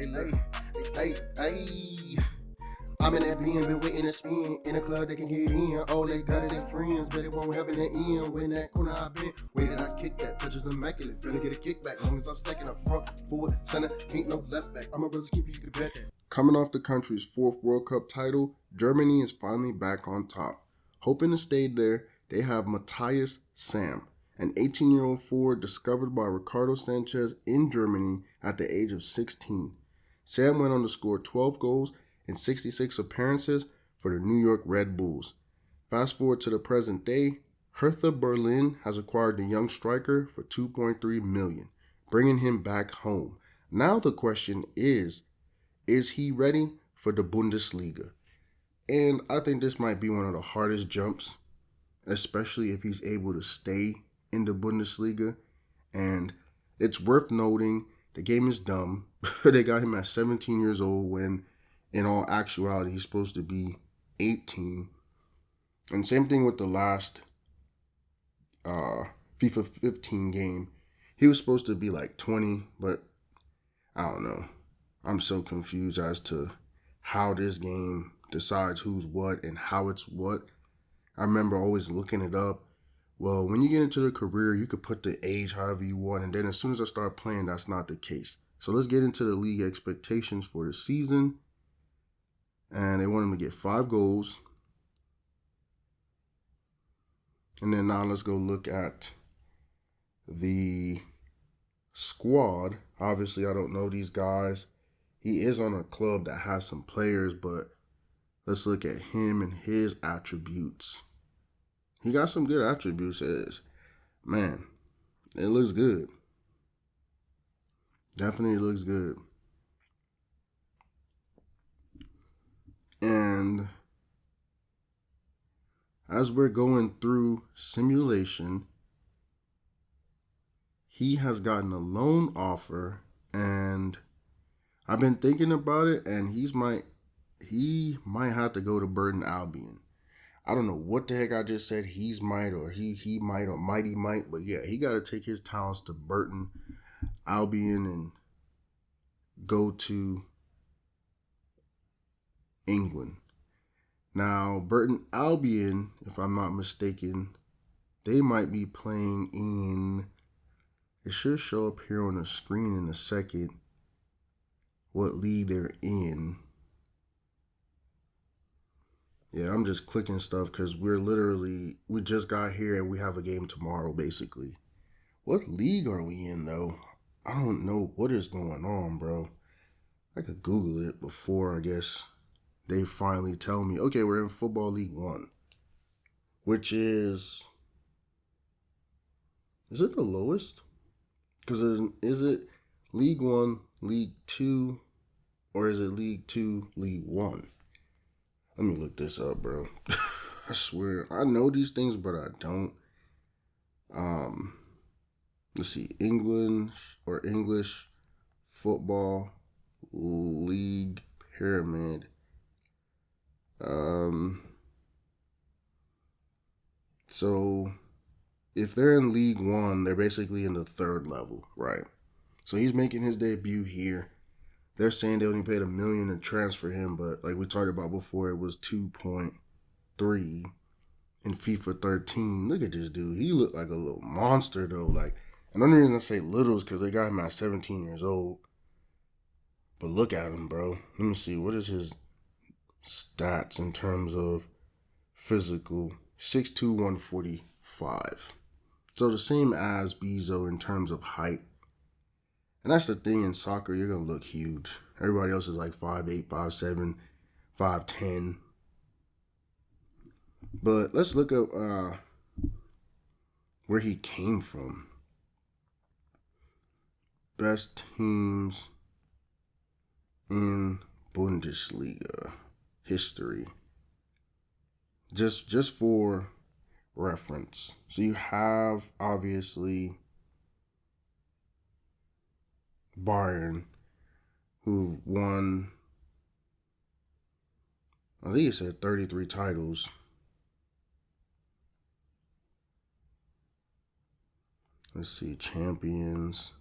Hey, look. Hey. I'm in that bin, been waiting to spin. In a club they can get in. All they got are their friends, but it won't happen in the end. When that corner I been, waited I kick that. Touches immaculate, finna get a kickback. Long as I'm stacking up front, forward, center, ain't no left back. I'm a brother's keeper, you can bet that. Coming off the country's 4th World Cup title, Germany is finally back on top. Hoping to stay there, they have Matthias Sam, an 18-year-old forward discovered by Ricardo Sanchez in Germany at the age of 16. Sam went on to score 12 goals in 66 appearances for the New York Red Bulls. Fast forward to the present day, Hertha Berlin has acquired the young striker for $2.3 million, bringing him back home. Now the question is he ready for the Bundesliga? And I think this might be one of the hardest jumps, especially if he's able to stay in the Bundesliga. And it's worth noting, the game is dumb. They got him at 17 years old when in all actuality, he's supposed to be 18. And same thing with the last FIFA 15 game. He was supposed to be like 20, but I don't know. I'm so confused as to how this game decides who's what and how it's what. I remember always looking it up. Well, when you get into the career, you could put the age however you want. And then as soon as I start playing, that's not the case. So let's get into the league expectations for the season. And they want him to get 5 goals. And then now let's go look at the squad. Obviously, I don't know these guys. He is on a club that has some players, but let's look at him and his attributes. He got some good attributes. Man, it looks good. Definitely looks good. And as we're going through simulation, he has gotten a loan offer, and I've been thinking about it, and he might have to go to Burton Albion. I don't know what the heck I just said. He might or might, but yeah, he got to take his talents to Burton Albion and go to England. Now, Burton Albion, if I'm not mistaken, they might be playing in, it should show up here on the screen in a second what league they're in. Yeah, I'm just clicking stuff because we just got here and we have a game tomorrow, basically. What league are we in, though? I don't know what is going on, bro. I could Google it before, I guess, they finally tell me, okay, we're in Football League 1, which is it the lowest? Because is it League 1, League 2, or is it League 2, League 1? Let me look this up, bro. I swear, I know these things, but I don't. Let's see, English Football League Pyramid. So if they're in League 1, they're basically in the 3rd level, right? So he's making his debut here. They're saying they only paid $1 million to transfer him, but like we talked about before, it was 2.3 in FIFA 13. Look at this dude. He looked like a little monster, though. Like, and the only reason I say little is because they got him at 17 years old. But look at him, bro. Let me see. What is his stats in terms of physical? 6'2", 145. So the same as Bezo in terms of height. And that's the thing in soccer, you're going to look huge. Everybody else is like 5'8", 5'7", 5'10". But let's look up where he came from. Best teams in Bundesliga history. Just for reference. So you have, obviously, Bayern, who won, I think it said 33 titles. Let's see, champions.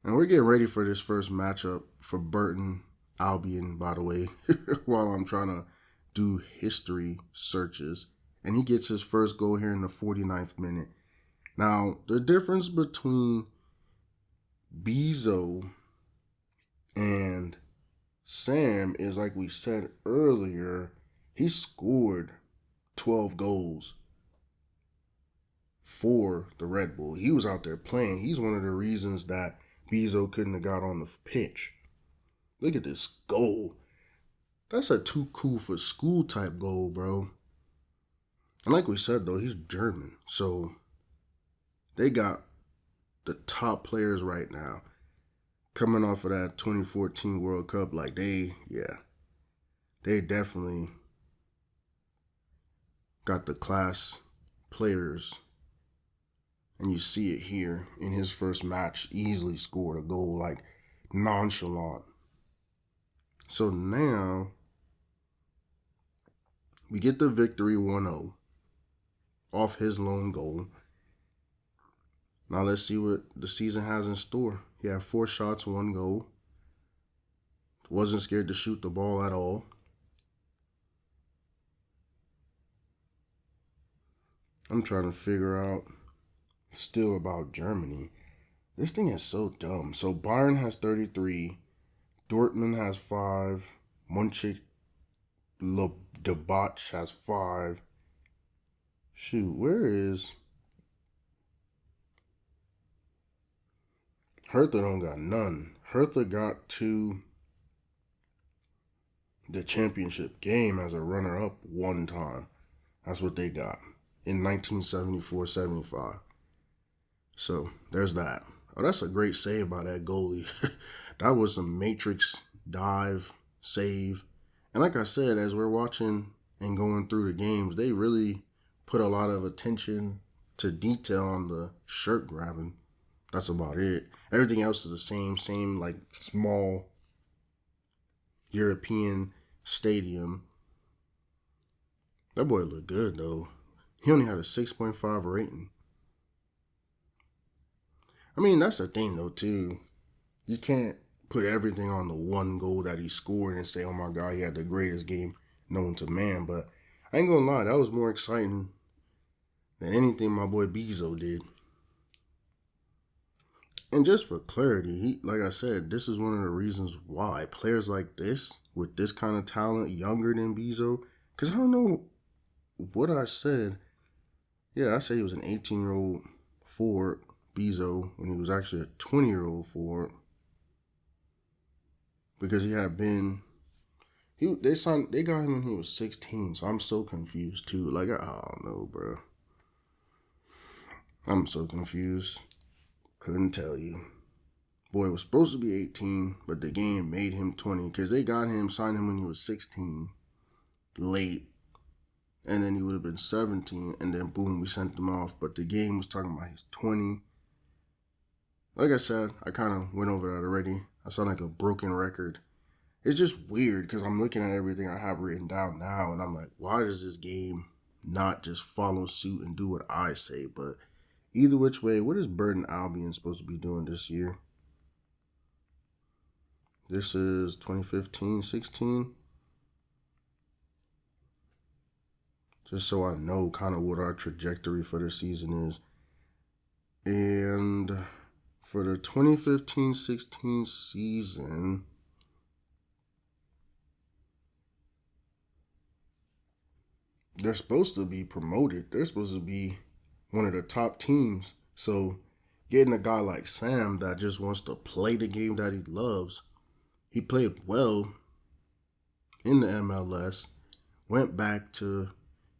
And we're getting ready for this first matchup for Burton Albion, by the way, while I'm trying to do history searches. And he gets his first goal here in the 49th minute. Now, the difference between Bezo and Sam is, like we said earlier, he scored 12 goals for the Red Bull. He was out there playing. He's one of the reasons that Bezo couldn't have got on the pitch. Look at this goal. That's a too cool for school type goal, bro. And like we said, though, he's German. So they got the top players right now coming off of that 2014 World Cup. Like, they definitely got the class players. And you see it here in his first match, easily scored a goal, like nonchalant. So now we get the victory 1-0 off his lone goal. Now let's see what the season has in store. He had 4 shots, 1 goal. Wasn't scared to shoot the ball at all. I'm trying to figure out still about Germany. This thing is so dumb. So Bayern has 33. Dortmund has 5. Mönchengladbach has 5. Shoot, where is... Hertha don't got none. Hertha got to the championship game as a runner-up one time. That's what they got in 1974-75. So there's that. Oh, that's a great save by that goalie. That was some matrix dive save. And like I said, as we're watching and going through the games, they really put a lot of attention to detail on the shirt grabbing. That's about it. Everything else is the same like small European stadium. That boy looked good though. He only had a 6.5 rating. I mean, that's the thing though too. You can't put everything on the one goal that he scored and say, oh my God, he had the greatest game known to man. But I ain't gonna lie, that was more exciting than anything my boy Bezo did. And just for clarity, like I said, this is one of the reasons why players like this, with this kind of talent, younger than Bezo, because I don't know what I said. Yeah, I said he was an 18-year-old forward, Bezo, when he was actually a 20-year-old forward. Because he had been, they got him when he was 16, so I'm so confused too. Like, I don't know, bro. I'm so confused. Couldn't tell you. Boy was supposed to be 18, but the game made him 20 because they signed him when he was 16, late. And then he would have been 17, and then boom, we sent him off. But the game was talking about he's 20. Like I said, I kind of went over that already. I sound like a broken record. It's just weird because I'm looking at everything I have written down now, and I'm like, why does this game not just follow suit and do what I say? But either which way, what is Burton Albion supposed to be doing this year? This is 2015-16. Just so I know kind of what our trajectory for the season is. And for the 2015-16 season, they're supposed to be promoted. They're supposed to be one of the top teams. So getting a guy like Sam that just wants to play the game that he loves, he played well in the MLS, went back to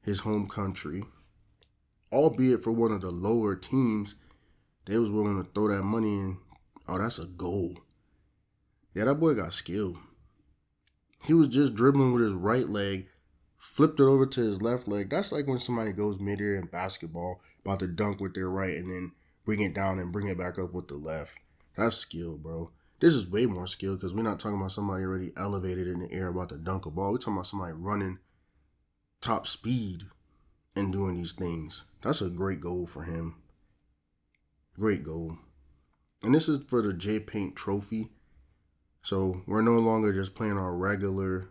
his home country, albeit for one of the lower teams. They was willing to throw that money in. Oh, that's a goal. Yeah, that boy got skill. He was just dribbling with his right leg, flipped it over to his left leg. That's like when somebody goes mid-air in basketball, about to dunk with their right and then bring it down and bring it back up with the left. That's skill, bro. This is way more skill because we're not talking about somebody already elevated in the air about to dunk a ball. We're talking about somebody running top speed and doing these things. That's a great goal for him. Great goal. And this is for the J Paint Trophy. So we're no longer just playing our regular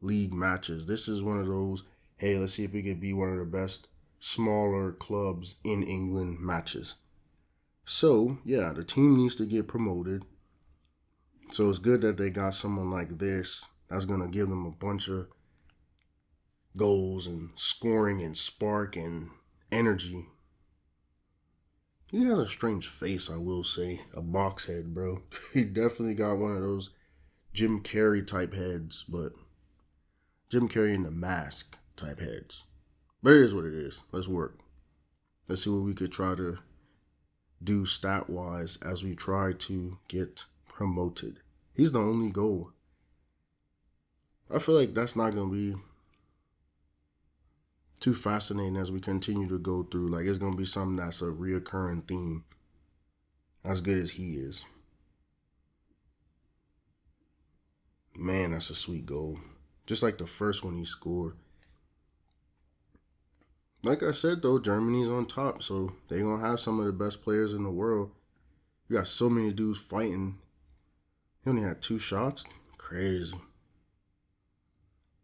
league matches. This is one of those, hey, let's see if we could be one of the best smaller clubs in England matches. So, yeah, the team needs to get promoted. So it's good that they got someone like this that's going to give them a bunch of goals and scoring and spark and energy. He has a strange face, I will say. A box head, bro. He definitely got one of those Jim Carrey type heads, but Jim Carrey in the Mask type heads. But it is what it is. Let's work. Let's see what we could try to do stat-wise as we try to get promoted. He's the only goal. I feel like that's not going to be too fascinating as we continue to go through. Like, it's going to be something that's a reoccurring theme. As good as he is. Man, that's a sweet goal. Just like the first one he scored. Like I said, though, Germany's on top, so they're going to have some of the best players in the world. You got so many dudes fighting. He only had 2 shots? Crazy.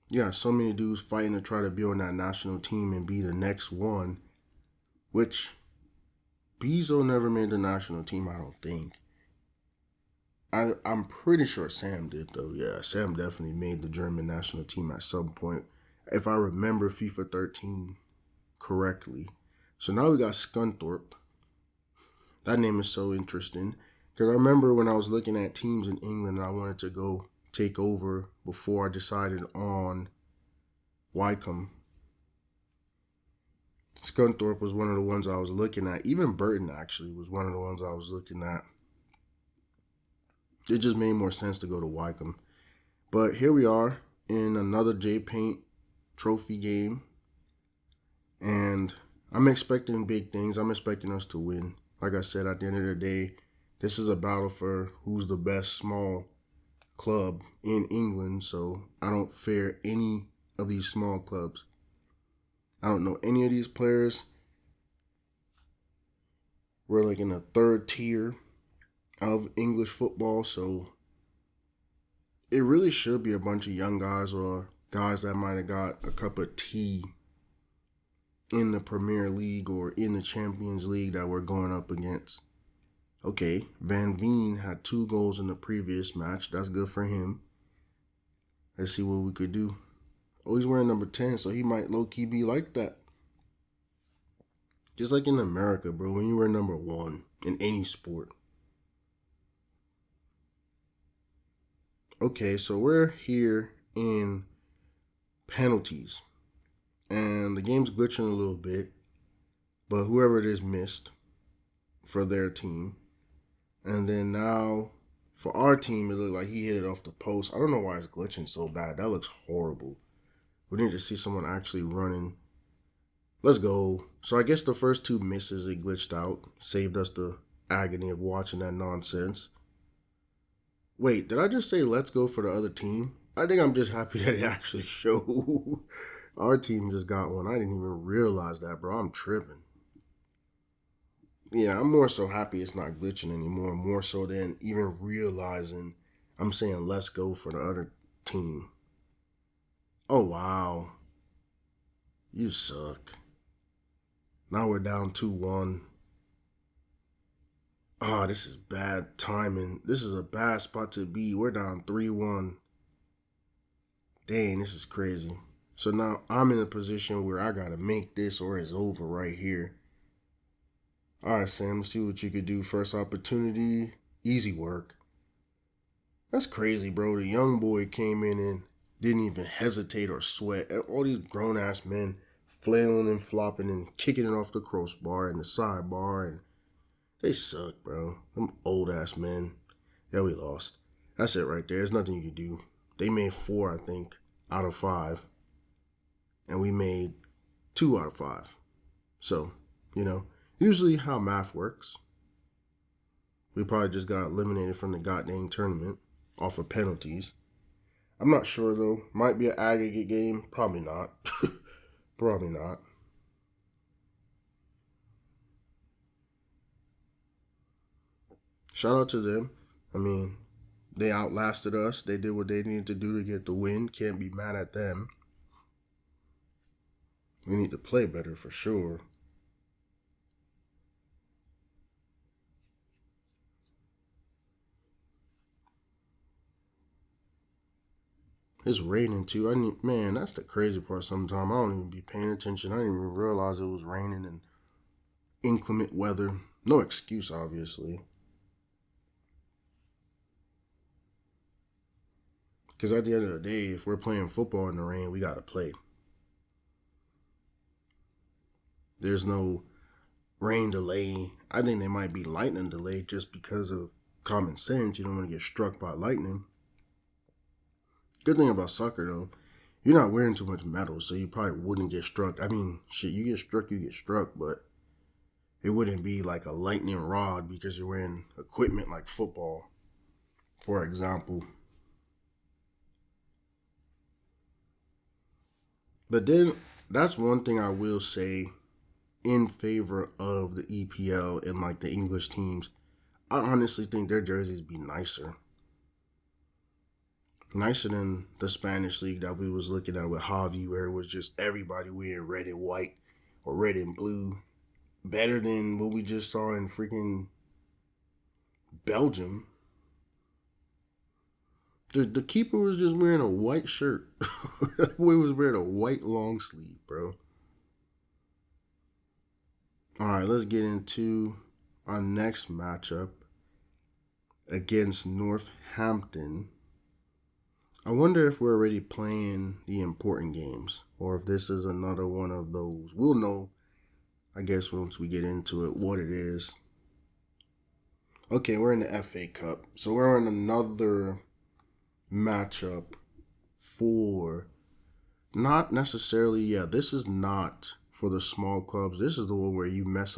You got so many dudes fighting to try to be on that national team and be the next one, which Bezo never made the national team, I don't think. I'm pretty sure Sam did, though. Yeah, Sam definitely made the German national team at some point, if I remember FIFA 13 correctly. So now we got Scunthorpe. That name is so interesting. Because I remember when I was looking at teams in England and I wanted to go take over before I decided on Wycombe. Scunthorpe was one of the ones I was looking at. Even Burton, actually, was one of the ones I was looking at. It just made more sense to go to Wycombe. But here we are in another J Paint Trophy game. And I'm expecting big things. I'm expecting us to win. Like I said, at the end of the day, this is a battle for who's the best small club in England. So I don't fear any of these small clubs. I don't know any of these players. We're like in the 3rd tier of English football, so it really should be a bunch of young guys or guys that might have got a cup of tea in the Premier League or in the Champions League that we're going up against. Okay, Van Veen had 2 goals in the previous match. That's good for him. Let's see what we could do. Oh, he's wearing number 10, so he might low-key be like that. Just like in America, bro, when you wear number 1 in any sport. Okay, so we're here in penalties. And the game's glitching a little bit. But whoever it is missed for their team. And then now, for our team, it looked like he hit it off the post. I don't know why it's glitching so bad. That looks horrible. We need to see someone actually running. Let's go. So I guess the first 2 misses, it glitched out. Saved us the agony of watching that nonsense. Wait, did I just say let's go for the other team? I think I'm just happy that it actually showed. Our team just got one. I didn't even realize that, bro. I'm tripping. Yeah, I'm more so happy it's not glitching anymore. More so than even realizing I'm saying let's go for the other team. Oh, wow. You suck. Now we're down 2-1. Ah, this is bad timing. This is a bad spot to be. We're down 3-1. Dang, this is crazy. So now I'm in a position where I got to make this or it's over right here. All right, Sam, let's see what you could do. First opportunity, easy work. That's crazy, bro. The young boy came in and didn't even hesitate or sweat. All these grown-ass men flailing and flopping and kicking it off the crossbar and the sidebar, and they suck, bro. Them old-ass men. Yeah, we lost. That's it right there. There's nothing you can do. They made 4, I think, out of 5. And we made 2 out of 5. So, usually how math works. We probably just got eliminated from the goddamn tournament off of penalties. I'm not sure, though. Might be an aggregate game. Probably not. Probably not. shout out to them. I mean, they outlasted us. They did what they needed to do to get the win. Can't be mad at them. We need to play better for sure. It's raining too. Man, that's the crazy part. Sometimes I don't even be paying attention. I didn't even realize it was raining and inclement weather. No excuse, obviously. Because at the end of the day, if we're playing football in the rain, we got to play. There's no rain delay. I think there might be lightning delay just because of common sense. You don't want to get struck by lightning. Good thing about soccer, though, you're not wearing too much metal, so you probably wouldn't get struck. I mean, shit, you get struck, but it wouldn't be like a lightning rod because you're wearing equipment like football, for example. But then that's one thing I will say in favor of the EPL and like the English teams. I honestly think their jerseys be nicer. Nicer than the Spanish league that we was looking at with Javi, where it was just everybody wearing red and white or red and blue. Better than what we just saw in freaking Belgium. The keeper was just wearing a white shirt. He was wearing a white long sleeve, bro. All right, let's get into our next matchup against Northampton. I wonder if we're already playing the important games or if this is another one of those. We'll know, I guess, once we get into it, what it is. Okay, we're in the FA Cup. So we're in another matchup for not necessarily, this is not for the small clubs. This is the one where you mess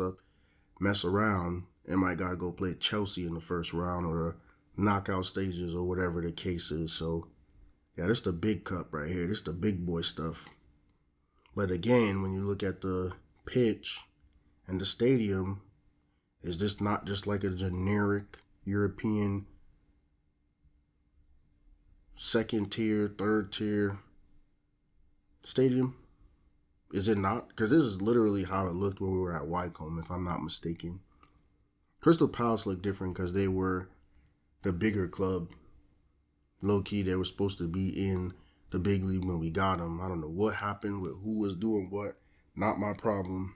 around, and might gotta go play Chelsea in the first round or the knockout stages or whatever the case is. So, yeah, this is the big cup right here. This is the big boy stuff. But again, when you look at the pitch and the stadium, is this not just like a generic European second tier, third tier stadium? Is it not? Because this is literally how it looked when we were at Wycombe, if I'm not mistaken. Crystal Palace looked different because they were the bigger club. Low-key, they were supposed to be in the big league when we got them. I don't know what happened with who was doing what. Not my problem.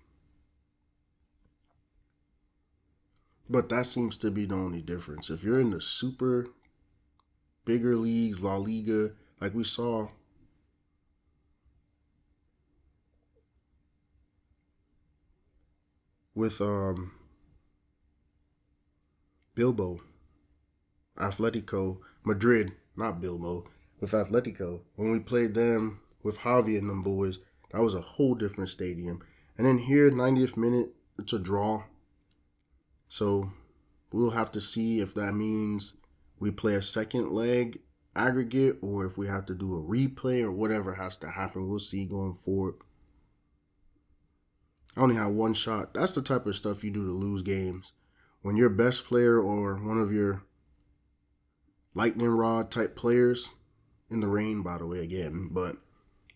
But that seems to be the only difference. If you're in the super bigger leagues, La Liga, like we saw with Bilbo, Atletico Madrid, not Bilbo, with Atletico. When we played them with Javi and them boys, that was a whole different stadium. And then here, 90th minute, it's a draw. So we'll have to see if that means we play a second leg aggregate or if we have to do a replay or whatever has to happen. We'll see going forward. I only had one shot. That's the type of stuff you do to lose games. When your best player or one of your lightning rod type players, in the rain, by the way, again, but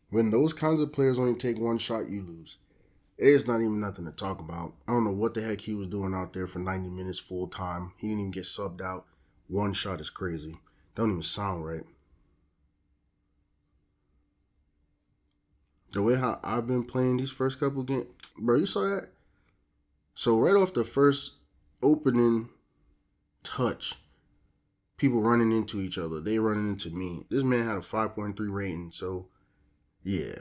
when those kinds of players only take one shot, you lose. It's not even nothing to talk about. I don't know what the heck he was doing out there for 90 minutes full time. He didn't even get subbed out. One shot is crazy. Don't even sound right. The way how I've been playing these first couple games, bro, you saw that? So right off the first opening touch, people running into each other. They running into me. This man had a 5.3 rating, so yeah.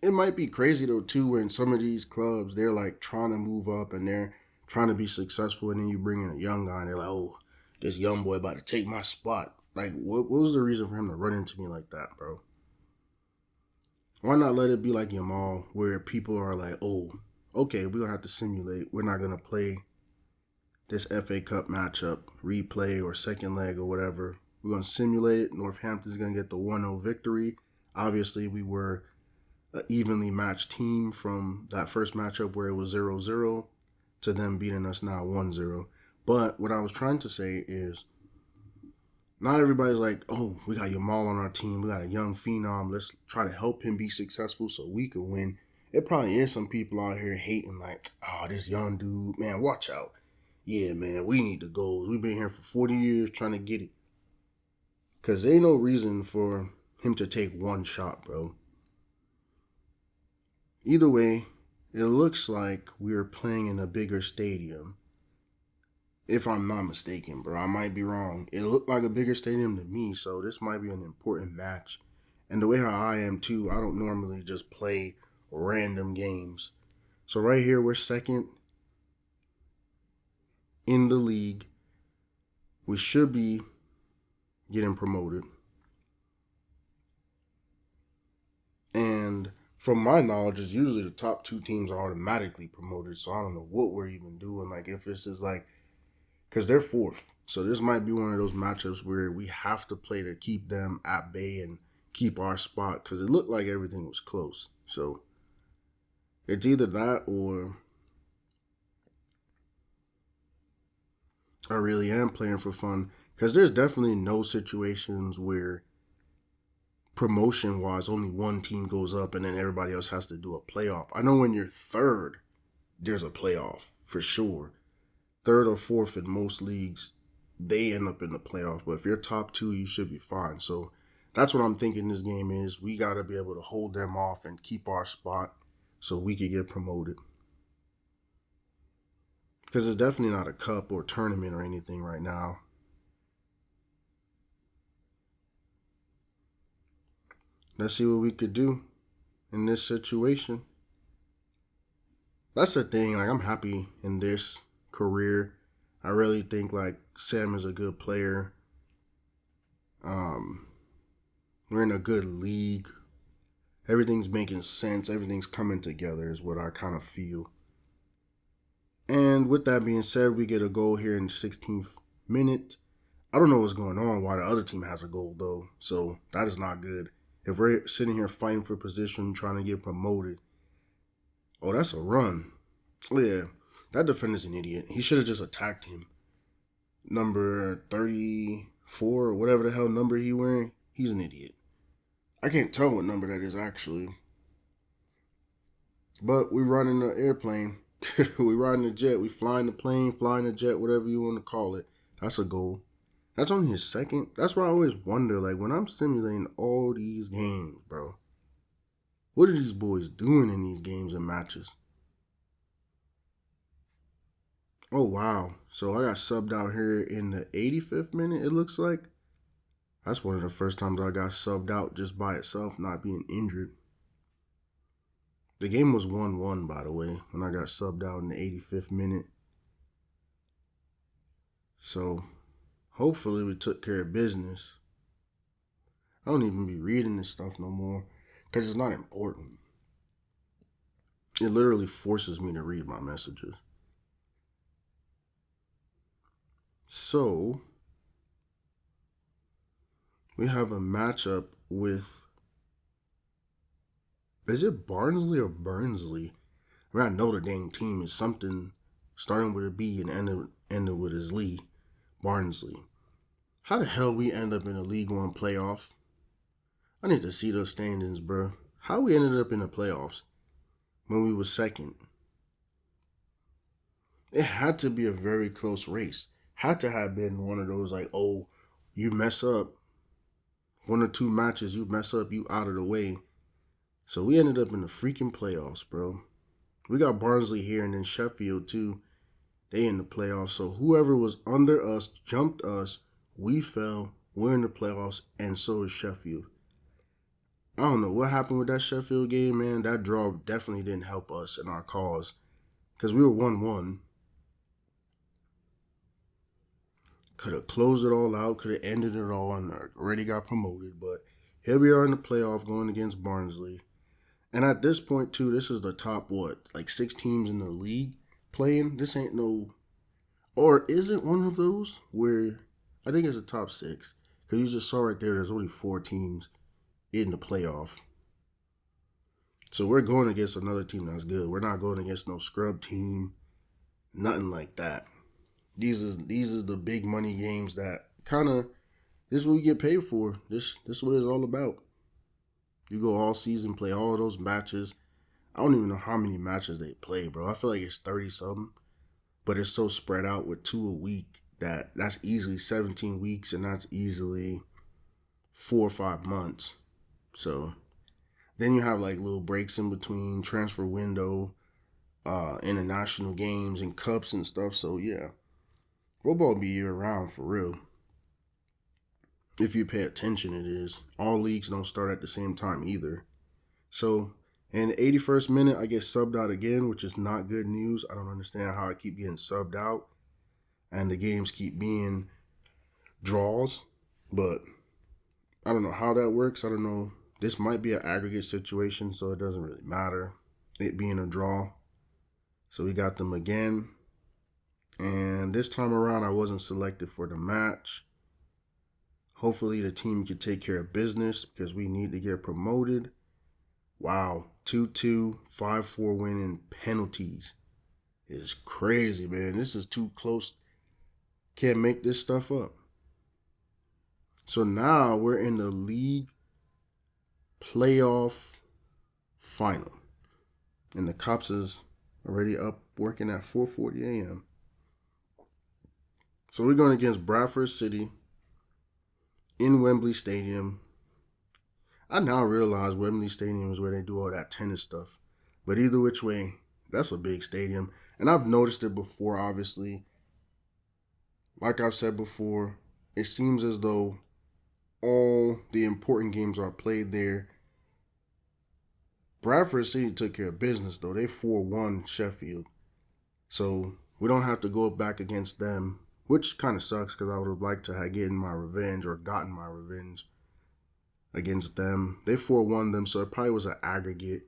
It might be crazy though too when some of these clubs they're like trying to move up and they're trying to be successful, and then you bring in a young guy and they're like, oh, this young boy about to take my spot. Like, what was the reason for him to run into me like that, bro? Why not let it be like Yamal, where people are like, oh, okay, we're going to have to simulate. We're not going to play this FA Cup matchup, replay or second leg or whatever. We're going to simulate it. Northampton's going to get the 1-0 victory. Obviously, we were an evenly matched team from that first matchup where it was 0-0. to them beating us now 1-0. But what I was trying to say is not everybody's like, oh, we got Yamal on our team. We got a young phenom. Let's try to help him be successful so we can win. It probably is some people out here hating like, oh, this young dude, man, watch out. Yeah, man, we need the goals. We've been here for 40 years trying to get it. Because there ain't no reason for him to take one shot, bro. Either way, it looks like we're playing in a bigger stadium. If I'm not mistaken, bro. I might be wrong. It looked like a bigger stadium to me, so this might be an important match. And the way how I am, too, I don't normally just play random games. So right here, we're second in the league. We should be getting promoted. And from my knowledge, it's usually the top two teams are automatically promoted. So I don't know what we're even doing. Like, if this is like, because they're fourth. So this might be one of those matchups where we have to play to keep them at bay and keep our spot. Because it looked like everything was close. So it's either that or I really am playing for fun. Because there's definitely no situations where promotion-wise only one team goes up and then everybody else has to do a playoff. I know when you're third, there's a playoff for sure. Third or fourth in most leagues, they end up in the playoffs. But if you're top two, you should be fine. So that's what I'm thinking this game is. We got to be able to hold them off and keep our spot so we can get promoted. Because it's definitely not a cup or tournament or anything right now. Let's see what we could do in this situation. That's the thing. Like, I'm happy in this career. I really think like Sam is a good player. We're in a good league. Everything's making sense. Everything's coming together is what I kind of feel. And with that being said, we get a goal here in the 16th minute. I don't know what's going on, why the other team has a goal though. So that is not good. If we're sitting here fighting for position, trying to get promoted. Oh, that's a run. Oh yeah, that defender's an idiot. He should have just attacked him. Number 34 or whatever the hell number he wearing, he's an idiot. I can't tell what number that is actually. But we riding the airplane. We riding the jet. We flying the plane, flying the jet, whatever you want to call it. That's a goal. That's only his second. That's why I always wonder, like, when I'm simulating all these games, bro, what are these boys doing in these games and matches? Oh, wow. So I got subbed out here in the 85th minute, it looks like. That's one of the first times I got subbed out just by itself, not being injured. The game was 1-1, by the way, when I got subbed out in the 85th minute. So hopefully we took care of business. I don't even be reading this stuff no more because it's not important. It literally forces me to read my messages. So we have a matchup with, is it Barnsley or Burnsley? I mean, I know the dang team is something starting with a B and ending with a Lee. Barnsley. How the hell we end up in a League One playoff? I need to see those standings, bro. How we ended up in the playoffs when we was second? It had to be a very close race. Had to have been one of those like, oh, you mess up. One or two matches, you mess up, you out of the way. So we ended up in the freaking playoffs, bro. We got Barnsley here and then Sheffield too. They in the playoffs. So whoever was under us jumped us. We fell. We're in the playoffs, and so is Sheffield. I don't know what happened with that Sheffield game, man. That draw definitely didn't help us in our cause because we were 1-1. Could have closed it all out. Could have ended it all and already got promoted. But here we are in the playoff going against Barnsley. And at this point, too, this is the top, like 6 teams in the league playing. This ain't no, or is it one of those where, I think it's a top 6. Because you just saw right there's only 4 teams in the playoff. So we're going against another team that's good. We're not going against no scrub team. Nothing like that. These are the big money games that kind of this is what we get paid for. This is what it's all about. You go all season, play all those matches. I don't even know how many matches they play, bro. I feel like it's 30 something, but it's so spread out with 2 a week that's easily 17 weeks, and that's easily 4 or 5 months. So then you have like little breaks in between transfer window, international games and cups and stuff. So yeah, football be year round for real. If you pay attention, it is. All leagues don't start at the same time either. So in the 81st minute, I get subbed out again, which is not good news. I don't understand how I keep getting subbed out and the games keep being draws, but I don't know how that works. I don't know. This might be an aggregate situation, so it doesn't really matter, it being a draw. So we got them again. And this time around, I wasn't selected for the match. Hopefully the team can take care of business because we need to get promoted. Wow, 2-2, 5-4 win in penalties. It's crazy, man. This is too close. Can't make this stuff up. So now we're in the league playoff final. And the cops is already up working at 4:40 a.m. So we're going against Bradford City in Wembley Stadium. I now realize Wembley Stadium is where they do all that tennis stuff. But either which way, that's a big stadium. And I've noticed it before, obviously. Like I've said before, it seems as though all the important games are played there. Bradford City took care of business, though. They 4-1 Sheffield. So we don't have to go back against them, which kind of sucks because I would have liked to have gotten my revenge against them. They 4-1 them, so it probably was an aggregate.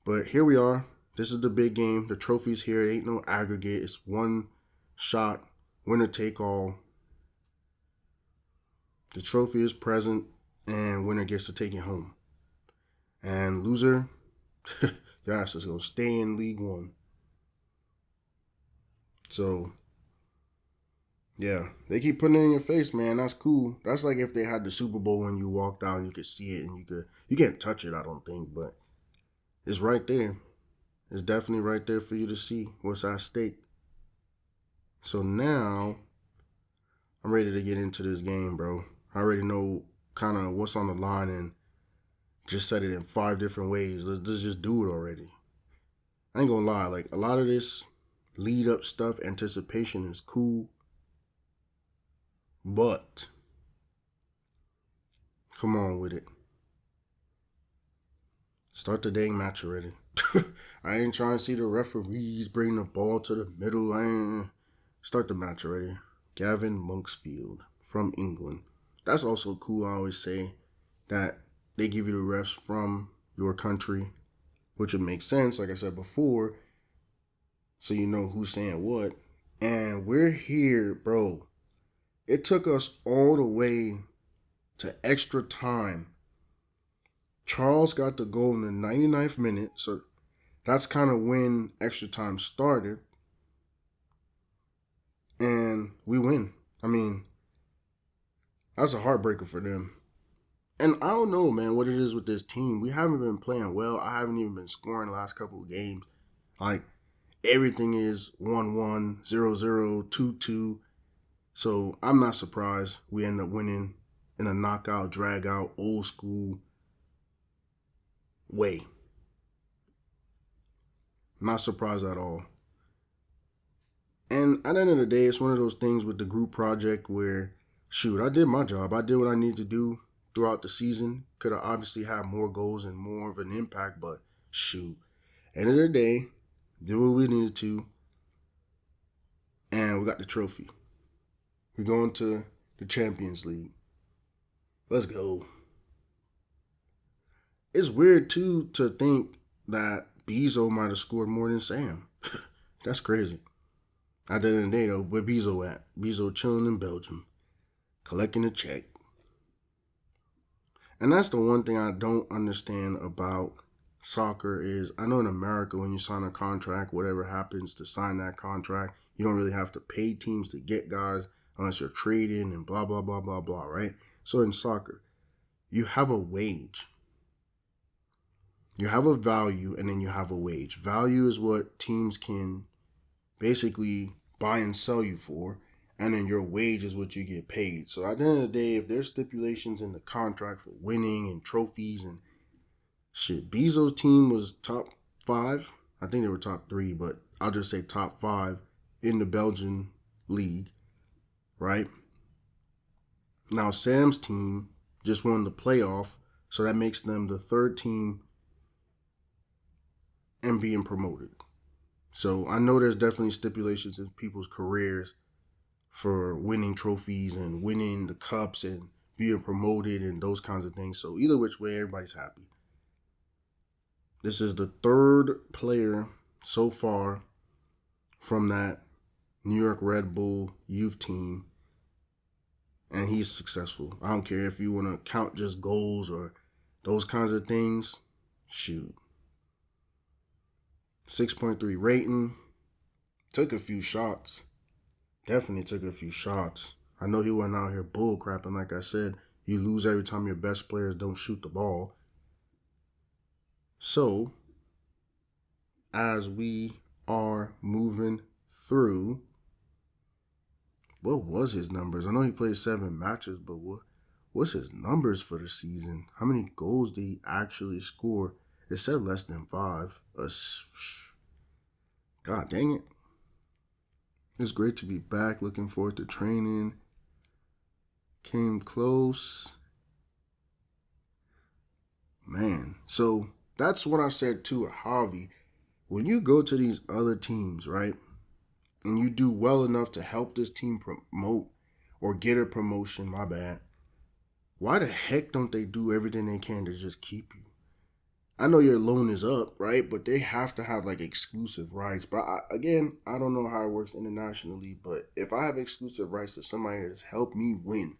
But here we are. This is the big game. The trophy's here. It ain't no aggregate. It's one shot, winner take all. The trophy is present, and winner gets to take it home. And loser, your ass is going to stay in League One. So, yeah, they keep putting it in your face, man. That's cool. That's like if they had the Super Bowl when you walked out and you could see it and you can't touch it, I don't think, but it's right there. It's definitely right there for you to see what's at stake. So now, I'm ready to get into this game, bro. I already know kind of what's on the line and just said it in 5 different ways. Let's just do it already. I ain't gonna lie, like a lot of this lead up stuff, anticipation is cool. But come on with it. Start the dang match already. I ain't trying to see the referees bring the ball to the middle. Start the match already. Gavin Monksfield from England. That's also cool. I always say that they give you the refs from your country, which would make sense, like I said before, so you know who's saying what. And we're here, bro. It took us all the way to extra time. Charles got the goal in the 99th minute, so that's kind of when extra time started. And we win. I mean, that's a heartbreaker for them. And I don't know, man, what it is with this team. We haven't been playing well. I haven't even been scoring the last couple of games. Like, everything is 1-1, 0-0, 2-2. So I'm not surprised we end up winning in a knockout, drag-out, old school way. Not surprised at all. And at the end of the day, it's one of those things with the group project where, shoot, I did my job. I did what I needed to do throughout the season. Could have obviously had more goals and more of an impact, but shoot. End of the day, did what we needed to, and we got the trophy. We're going to the Champions League. Let's go. It's weird, too, to think that Bezo might have scored more than Sam. That's crazy. At the end of the day, though, where Bezo at? Bezo chilling in Belgium, collecting a check. And that's the one thing I don't understand about soccer is, I know in America when you sign a contract, whatever happens to sign that contract, you don't really have to pay teams to get guys unless you're trading and blah, blah, blah, blah, blah, right? So in soccer, you have a wage. You have a value and then you have a wage. Value is what teams can basically buy and sell you for, and then your wage is what you get paid. So at the end of the day, if there's stipulations in the contract for winning and trophies and shit, Bezo's team was top 5. I think they were top 3, but I'll just say top 5 in the Belgian league, right? Now Sam's team just won the playoff, so that makes them the 3rd team and being promoted. So I know there's definitely stipulations in people's careers for winning trophies and winning the cups and being promoted and those kinds of things. So either which way, everybody's happy. This is the 3rd player so far from that New York Red Bull youth team, and he's successful. I don't care if you want to count just goals or those kinds of things. Shoot. 6.3 rating. Took a few shots. Definitely took a few shots. I know he wasn't out here bull crapping. Like I said, you lose every time your best players don't shoot the ball. So, as we are moving through, what was his numbers? I know he played 7 matches, but what's his numbers for the season? How many goals did he actually score? It said less than 5. God dang it. It's great to be back. Looking forward to training. Came close. Man. So that's what I said to Javi. When you go to these other teams, right, and you do well enough to help this team promote or get a promotion, my bad, why the heck don't they do everything they can to just keep you? I know your loan is up, right? But they have to have like exclusive rights. But I don't know how it works internationally. But if I have exclusive rights to somebody that's helped me win,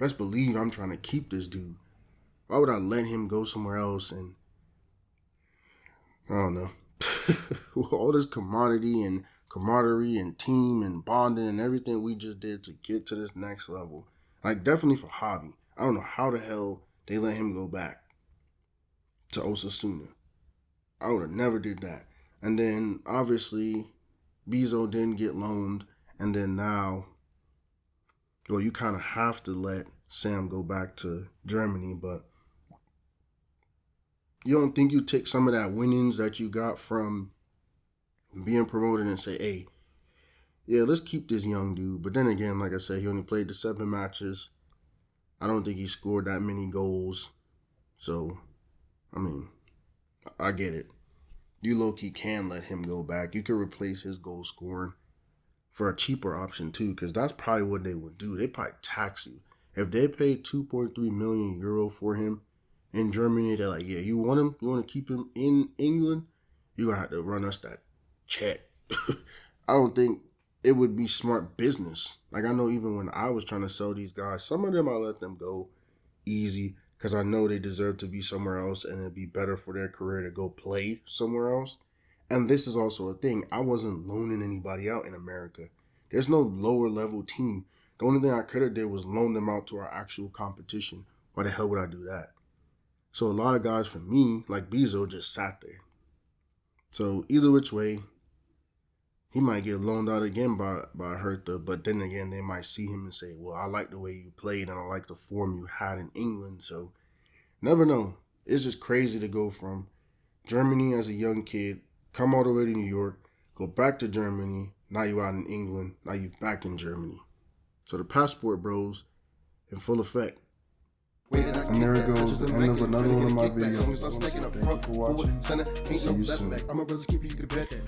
best believe I'm trying to keep this dude. Why would I let him go somewhere else? And I don't know. All this commodity and camaraderie and team and bonding and everything we just did to get to this next level. Like definitely for Javi. I don't know how the hell they let him go back to Osasuna. I would have never did that. And then, obviously, Bezo didn't get loaned. And then now, well, you kind of have to let Sam go back to Germany. But you don't think you take some of that winnings that you got from being promoted and say, hey, yeah, let's keep this young dude. But then again, like I said, he only played the 7 matches. I don't think he scored that many goals. So, I mean, I get it. You low-key can let him go back. You could replace his goal scoring for a cheaper option too, because that's probably what they would do. They probably tax you. If they paid 2.3 million euro for him in Germany, they're like, yeah, you want him? You want to keep him in England? You're going to have to run us that check. I don't think it would be smart business. Like, I know even when I was trying to sell these guys, some of them I let them go easy, because I know they deserve to be somewhere else and it'd be better for their career to go play somewhere else. And this is also a thing. I wasn't loaning anybody out in America. There's no lower level team. The only thing I could have did was loan them out to our actual competition. Why the hell would I do that? So a lot of guys for me, like Bezo, just sat there. So either which way, he might get loaned out again by Hertha, but then again, they might see him and say, well, I like the way you played and I like the form you had in England. So never know. It's just crazy to go from Germany as a young kid, come all the way to New York, go back to Germany, now you out in England, now you back in Germany. So the passport bros in full effect. And there it goes, the end of another one of my videos. Thank you for watching. See you soon.